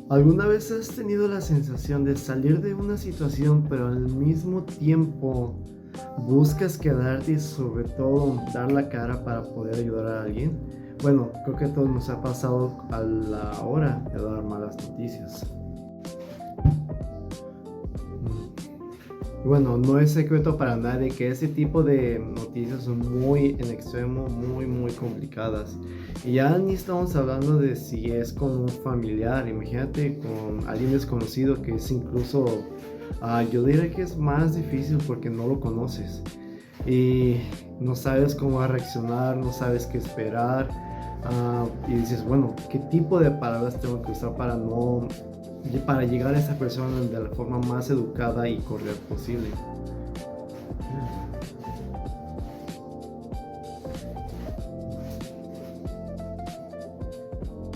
¿Alguna vez has tenido la sensación de salir de una situación, pero al mismo tiempo buscas quedarte y sobre todo dar la cara para poder ayudar a alguien? Bueno, creo que a todos nos ha pasado a la hora de dar malas noticias. Bueno, no es secreto para nadie que ese tipo de noticias son muy en extremo, muy complicadas. Y ya ni estamos hablando de si es con un familiar, imagínate con alguien desconocido que es incluso, yo diría que es más difícil porque no lo conoces. Y no sabes cómo va a reaccionar, no sabes qué esperar. Y dices, bueno, ¿qué tipo de palabras tengo que usar para llegar a esa persona de la forma más educada y cordial posible?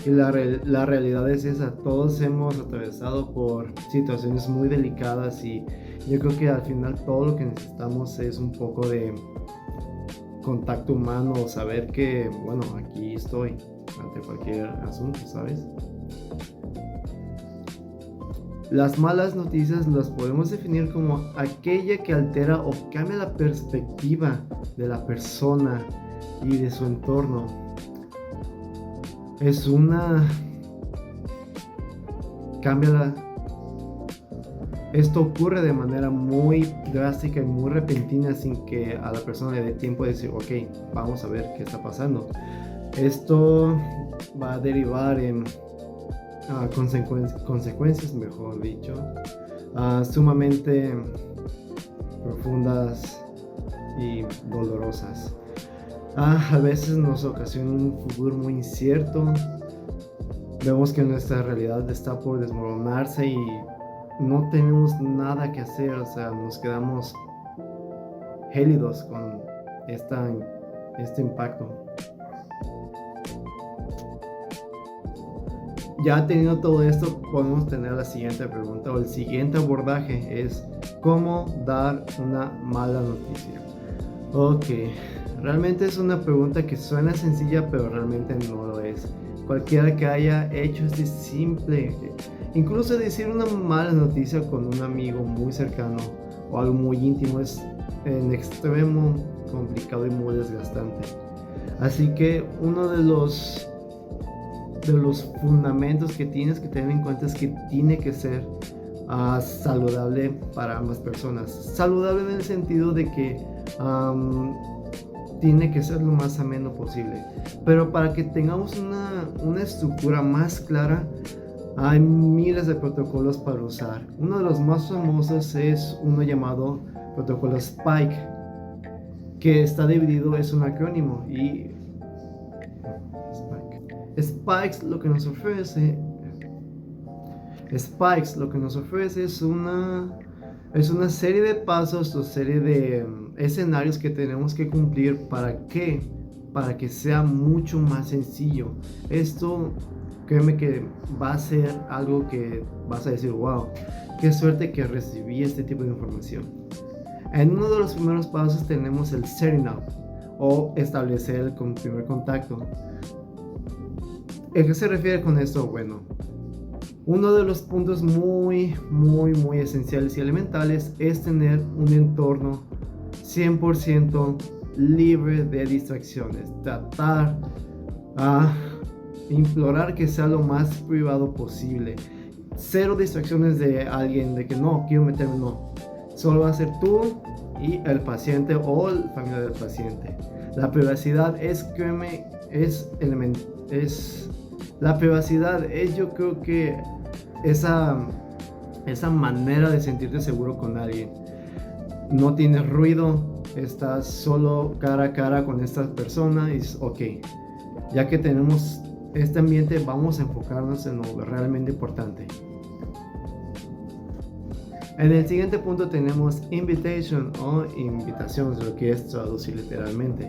Y la realidad es esa, todos hemos atravesado por situaciones muy delicadas y yo creo que al final todo lo que necesitamos es un poco de contacto humano, saber que, bueno, aquí estoy ante cualquier asunto, ¿sabes? Las malas noticias las podemos definir como aquella que altera o cambia la perspectiva de la persona y de su entorno. Es una... Cambia la... Esto ocurre de manera muy drástica y muy repentina sin que a la persona le dé tiempo de decir, ok, vamos a ver qué está pasando. Esto va a derivar en consecuencias, mejor dicho, sumamente profundas y dolorosas. A veces nos ocasiona un futuro muy incierto. Vemos que nuestra realidad está por desmoronarse y no tenemos nada que hacer, o sea, nos quedamos gélidos con este impacto. Ya teniendo todo esto, podemos tener la siguiente pregunta o el siguiente abordaje es ¿cómo dar una mala noticia? Ok, realmente es una pregunta que suena sencilla, pero realmente no lo es. Cualquiera que haya hecho este simple, incluso decir una mala noticia con un amigo muy cercano o algo muy íntimo es en extremo complicado y muy desgastante. Así que uno de los fundamentos que tienes que tener en cuenta es que tiene que ser saludable para ambas personas. Saludable en el sentido de que tiene que ser lo más ameno posible. Pero para que tengamos una estructura más clara, hay miles de protocolos para usar. Uno de los más famosos es uno llamado protocolo Spike, que está dividido, es un acrónimo y Spikes lo que nos ofrece es una serie de pasos o serie de escenarios que tenemos que cumplir para que sea mucho más sencillo. Esto, créeme que va a ser algo que vas a decir, wow, qué suerte que recibí este tipo de información. En uno de los primeros pasos tenemos el setting up o establecer el primer contacto. ¿A qué se refiere con esto? Bueno, uno de los puntos muy esenciales y elementales es tener un entorno 100% libre de distracciones. Tratar implorar que sea lo más privado posible. Cero distracciones de alguien, de que no, quiero meterme, no. Solo va a ser tú y el paciente o el familiar del paciente. La privacidad la privacidad es, yo creo que esa manera de sentirte seguro con alguien. No tienes ruido, estás solo cara a cara con esta persona y dices, ok, ya que tenemos este ambiente, vamos a enfocarnos en lo realmente importante. En el siguiente punto tenemos invitation o invitación, lo que es traducir literalmente.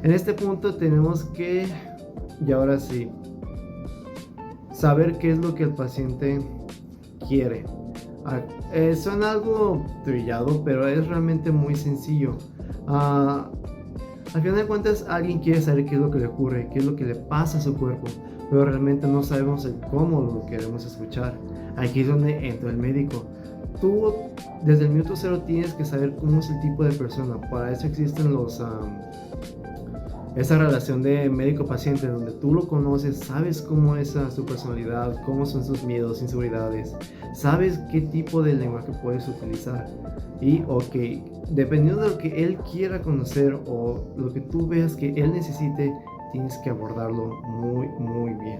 En este punto tenemos que, y ahora sí, saber qué es lo que el paciente quiere. Suena algo trillado, pero es realmente muy sencillo. Al final de cuentas, alguien quiere saber qué es lo que le ocurre, qué es lo que le pasa a su cuerpo. pero realmente no sabemos el cómo lo queremos escuchar. Aquí es donde entra el médico. Tú desde el minuto cero tienes que saber cómo es el tipo de persona. Para eso existen esa relación de médico-paciente, donde tú lo conoces, sabes cómo es su personalidad, cómo son sus miedos, inseguridades, sabes qué tipo de lenguaje puedes utilizar. Y dependiendo de lo que él quiera conocer o lo que tú veas que él necesite, tienes que abordarlo muy, muy bien.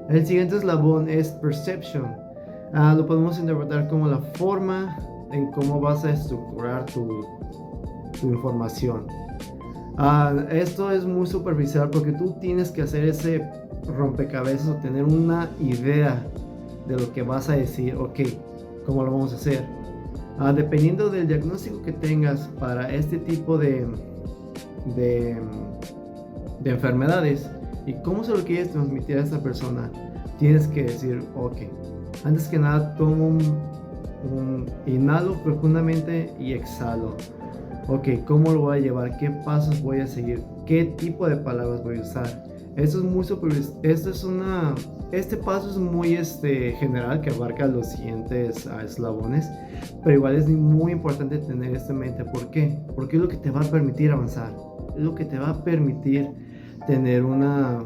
El siguiente eslabón es perception. Lo podemos interpretar como la forma en cómo vas a estructurar tu información. Esto es muy superficial porque tú tienes que hacer ese rompecabezas o tener una idea de lo que vas a decir. ¿Cómo lo vamos a hacer? Dependiendo del diagnóstico que tengas para este tipo de enfermedades y cómo se lo quieres transmitir a esta persona, tienes que decir, antes que nada tomo un inhalo profundamente y exhalo. ¿Cómo lo voy a llevar? ¿Qué pasos voy a seguir? ¿Qué tipo de palabras voy a usar? Esto es muy este paso es muy general, que abarca los siguientes eslabones, pero igual es muy importante tener esto en mente. ¿Por qué? Porque es lo que te va a permitir avanzar, es lo que te va a permitir tener una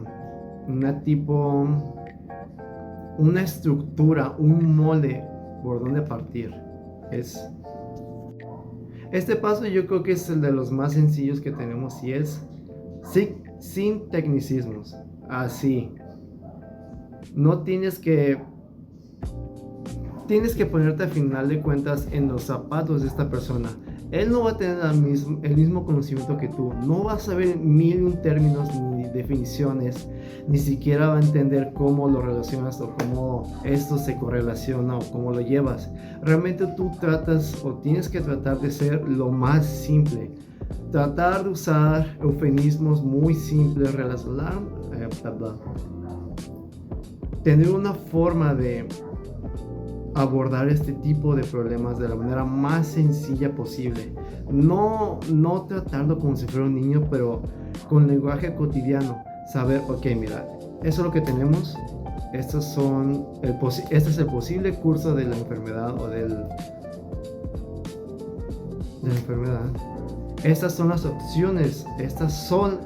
estructura, un molde por donde partir. Este paso yo creo que es el de los más sencillos que tenemos y es sin tecnicismos. Así. No tienes que ponerte a final de cuentas en los zapatos de esta persona. Él no va a tener el mismo conocimiento que tú. No va a saber mil y un términos ni definiciones. Ni siquiera va a entender cómo lo relacionas o cómo esto se correlaciona o cómo lo llevas. Realmente tú tienes que tratar de ser lo más simple. Tratar de usar eufemismos muy simples, tener una forma de abordar este tipo de problemas de la manera más sencilla posible. No tratarlo como si fuera un niño, pero con lenguaje cotidiano. Saber, mira, eso es lo que tenemos. Este es el posible curso de la enfermedad o de la enfermedad. Estas son las opciones. Estas son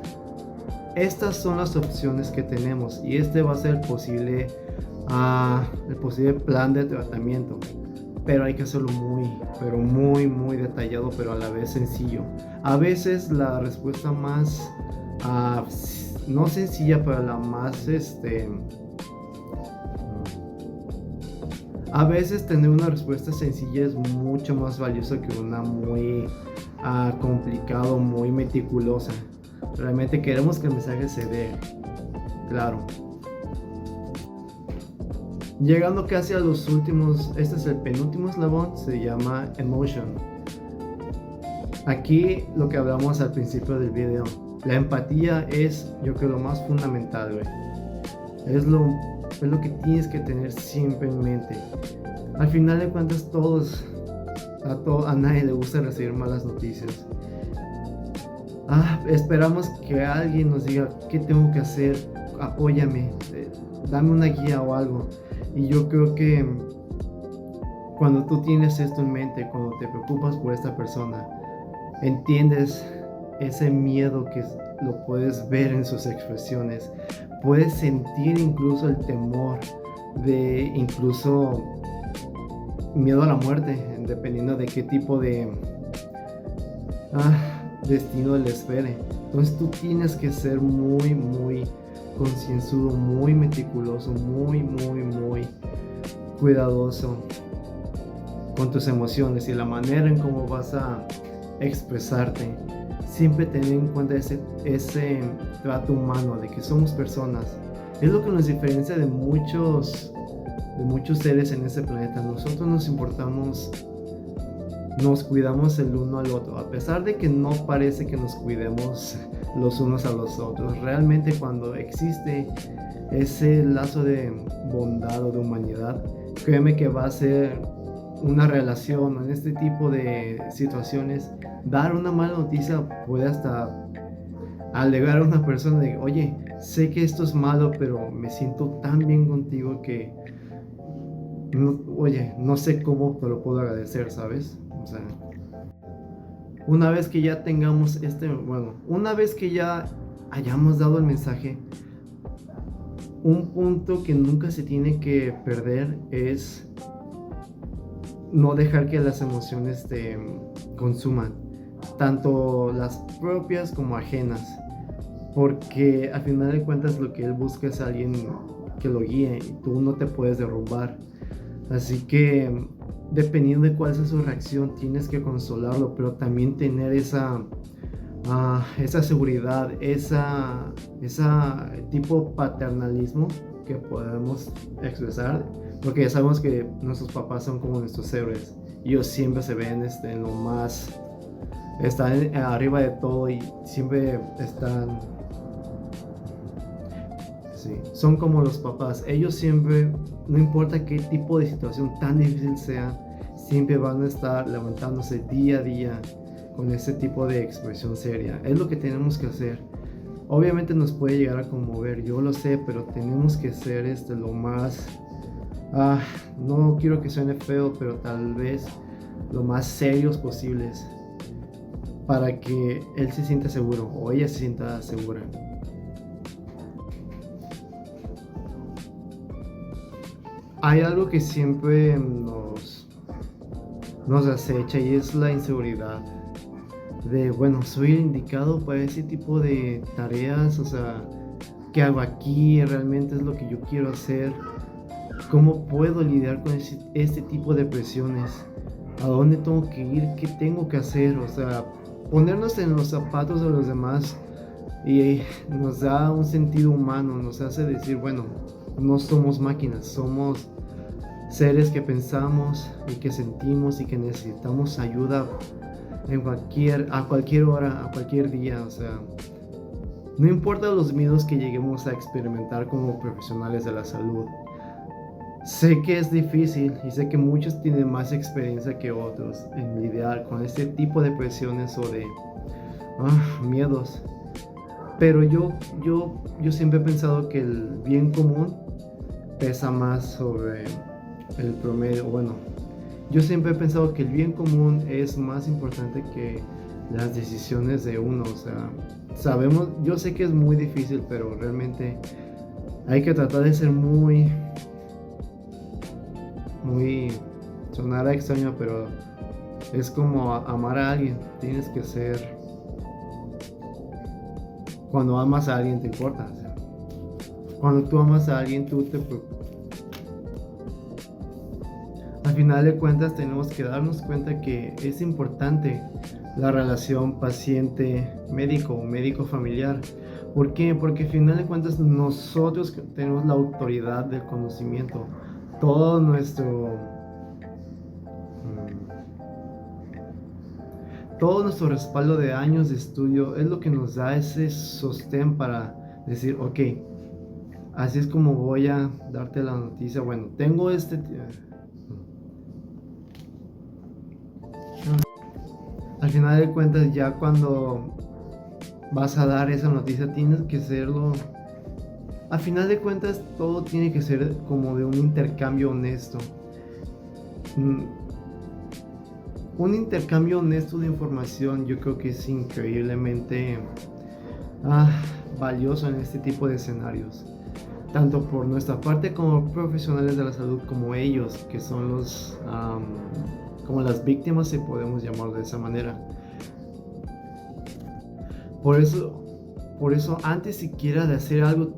las opciones que tenemos y este va a ser el posible plan de tratamiento, pero hay que hacerlo muy detallado, pero a la vez sencillo. A veces la respuesta más no sencilla, pero la más a veces tener una respuesta sencilla es mucho más valioso que una muy complicado, muy meticulosa. Realmente queremos que el mensaje se dé claro. Llegando casi a los últimos, este es el penúltimo eslabón, se llama emotion. Aquí lo que hablamos al principio del video, la empatía es, yo creo, lo más fundamental, güey. Es lo que tienes que tener siempre en mente. Al final de cuentas, a nadie le gusta recibir malas noticias. Esperamos que alguien nos diga qué tengo que hacer, apóyame, dame una guía o algo. Y yo creo que cuando tú tienes esto en mente, cuando te preocupas por esta persona, entiendes ese miedo que lo puedes ver en sus expresiones, puedes sentir incluso el temor de incluso miedo a la muerte, dependiendo de qué tipo de destino le espere. Entonces tú tienes que ser muy concienzudo, muy meticuloso, muy cuidadoso con tus emociones y la manera en cómo vas a expresarte. Siempre tener en cuenta ese trato humano de que somos personas. Es lo que nos diferencia de muchos seres en este planeta. Nosotros nos importamos, nos cuidamos el uno al otro, a pesar de que no parece que nos cuidemos los unos a los otros. Realmente cuando existe ese lazo de bondad o de humanidad, créeme que va a ser una relación en este tipo de situaciones. Dar una mala noticia puede hasta alegar a una persona de, oye, sé que esto es malo, pero me siento tan bien contigo que, no, oye, no sé cómo te lo puedo agradecer, ¿sabes? O sea, una vez que ya tengamos bueno, una vez que ya hayamos dado el mensaje, un punto que nunca se tiene que perder es no dejar que las emociones te consuman, tanto las propias como ajenas, porque al final de cuentas lo que él busca es alguien que lo guíe y tú no te puedes derrumbar. Así que dependiendo de cuál sea su reacción, tienes que consolarlo, pero también tener esa seguridad, esa tipo paternalismo que podemos expresar, porque ya sabemos que nuestros papás son como nuestros héroes. Ellos siempre se ven en lo más, están arriba de todo y siempre están, sí, son como los papás. Ellos siempre, no importa qué tipo de situación tan difícil sea, siempre van a estar levantándose día a día con ese tipo de expresión seria. Es lo que tenemos que hacer. Obviamente nos puede llegar a conmover, yo lo sé, pero tenemos que ser lo más, no quiero que suene feo, pero tal vez lo más serios posibles para que él se sienta seguro o ella se sienta segura. Hay algo que siempre nos acecha y es la inseguridad de, bueno, soy el indicado para ese tipo de tareas, o sea, ¿qué hago aquí? ¿Realmente es lo que yo quiero hacer? ¿Cómo puedo lidiar con este tipo de presiones? ¿A dónde tengo que ir? ¿Qué tengo que hacer? O sea, ponernos en los zapatos de los demás y nos da un sentido humano, nos hace decir, bueno, no somos máquinas, somos seres que pensamos y que sentimos y que necesitamos ayuda a cualquier hora, a cualquier día. O sea, no importa los miedos que lleguemos a experimentar como profesionales de la salud. Sé que es difícil y sé que muchos tienen más experiencia que otros en lidiar con este tipo de presiones o de miedos. Pero yo siempre he pensado que el bien común pesa más sobre el promedio. Bueno, yo siempre he pensado que el bien común es más importante que las decisiones de uno. O sea, sabemos, yo sé que es muy difícil, pero realmente hay que tratar de ser muy, sonará extraño, pero es como amar a alguien. Tienes que ser, cuando amas a alguien te importa. O sea, cuando tú amas a alguien, al final de cuentas tenemos que darnos cuenta que es importante la relación paciente-médico o médico-familiar. ¿Por qué? Porque al final de cuentas nosotros tenemos la autoridad del conocimiento. Todo nuestro respaldo de años de estudio es lo que nos da ese sostén para decir, ok, así es como voy a darte la noticia. Bueno, tengo al final de cuentas, ya cuando vas a dar esa noticia, tienes que hacerlo. Al final de cuentas, todo tiene que ser como de un intercambio honesto. Un intercambio honesto de información, yo creo que es increíblemente valioso en este tipo de escenarios. Tanto por nuestra parte como profesionales de la salud, como ellos, que son como las víctimas, si podemos llamar de esa manera. Por eso antes siquiera de hacer algo,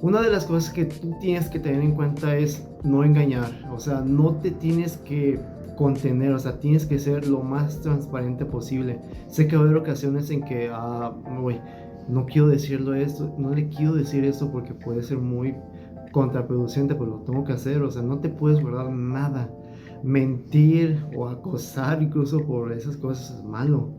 una de las cosas que tú tienes que tener en cuenta es no engañar. O sea, no te tienes que contener, o sea, tienes que ser lo más transparente posible. Sé que va a haber ocasiones en que, no quiero no le quiero decir esto porque puede ser muy contraproducente, pero lo tengo que hacer. O sea, no te puedes guardar nada. Mentir o acosar incluso por esas cosas es malo.